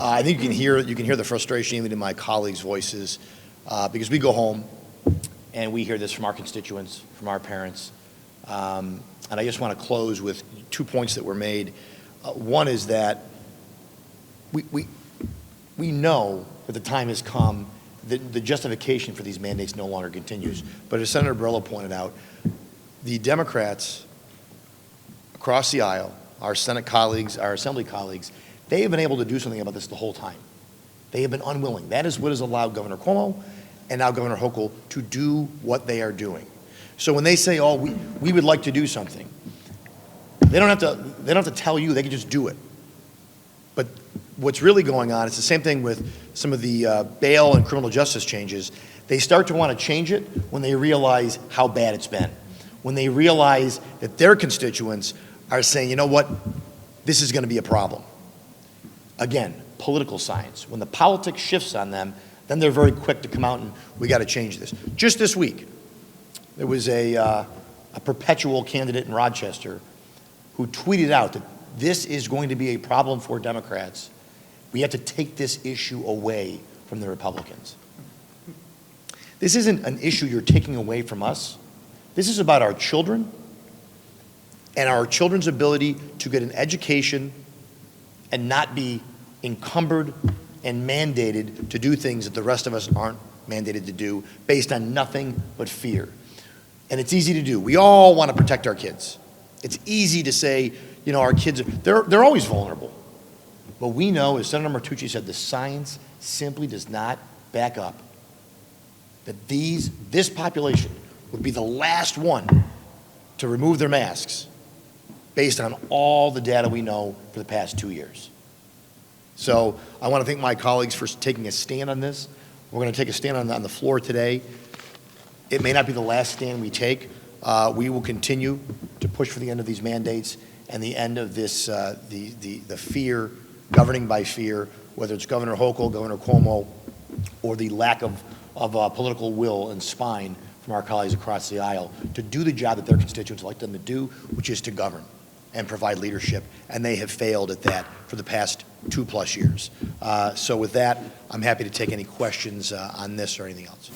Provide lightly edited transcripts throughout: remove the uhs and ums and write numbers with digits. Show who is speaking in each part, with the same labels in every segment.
Speaker 1: I think you can hear the frustration even in my colleagues' voices, because we go home and we hear this from our constituents, from our parents. And I just want to close with 2 points that were made. One is that we know that the time has come that the justification for these mandates no longer continues. But as Senator Borrello pointed out, the Democrats across the aisle, our Senate colleagues, our Assembly colleagues, they have been able to do something about this the whole time. They have been unwilling. That is what has allowed Governor Cuomo and now Governor Hochul to do what they are doing. So when they say, oh, we would like to do something, they don't have to tell you, they can just do it. But what's really going on, it's the same thing with some of the bail and criminal justice changes. They start to want to change it when they realize how bad it's been. When they realize that their constituents are saying, you know what, this is going to be a problem. Again, political science. When the politics shifts on them, then they're very quick to come out and we got to change this. Just this week, there was a perpetual candidate in Rochester who tweeted out that this is going to be a problem for Democrats. We have to take this issue away from the Republicans. This isn't an issue you're taking away from us. This is about our children and our children's ability to get an education and not be encumbered and mandated to do things that the rest of us aren't mandated to do based on nothing but fear. And it's easy to do. We all want to protect our kids. It's easy to say, you know, our kids, they're always vulnerable. But we know, as Senator Martucci said, the science simply does not back up that this population would be the last one to remove their masks based on all the data we know for the past 2 years. So I want to thank my colleagues for taking a stand on this. We're going to take a stand on the floor today. It may not be the last stand we take. We will continue to push for the end of these mandates and the end of this, the fear, governing by fear, whether it's Governor Hochul, Governor Cuomo, or the lack of political will and spine from our colleagues across the aisle to do the job that their constituents like them to do, which is to govern and provide leadership, and they have failed at that for the past 2+ years. So with that, I'm happy to take any questions on this or anything else.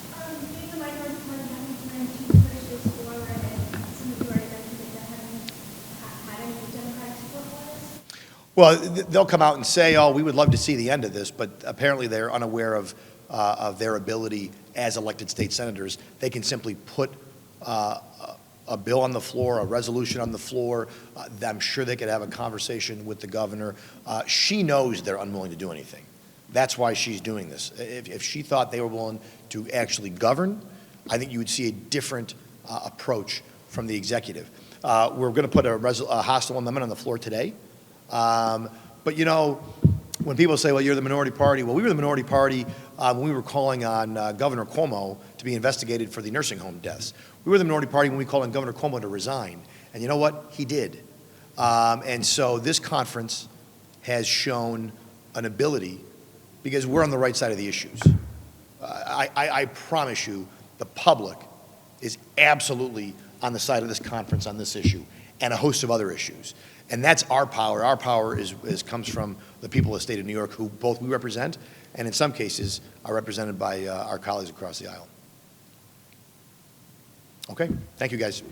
Speaker 1: Well, they'll come out and say, oh, we would love to see the end of this, but apparently they're unaware of their ability as elected state senators. They can simply put a bill on the floor, a resolution on the floor. I'm sure they could have a conversation with the governor. She knows they're unwilling to do anything. That's why she's doing this. If she thought they were willing to actually govern, I think you would see a different approach from the executive. We're going to put a hostile amendment on the floor today. But you know, when people say, well, you're the minority party, well, we were the minority party when we were calling on Governor Cuomo to be investigated for the nursing home deaths. We were the minority party when we called on Governor Cuomo to resign. And you know what? He did. And so this conference has shown an ability, because we're on the right side of the issues. I promise you, the public is absolutely on the side of this conference on this issue and a host of other issues. And that's our power. Our power comes from the people of the state of New York, who both we represent and in some cases are represented by our colleagues across the aisle. Okay, thank you guys.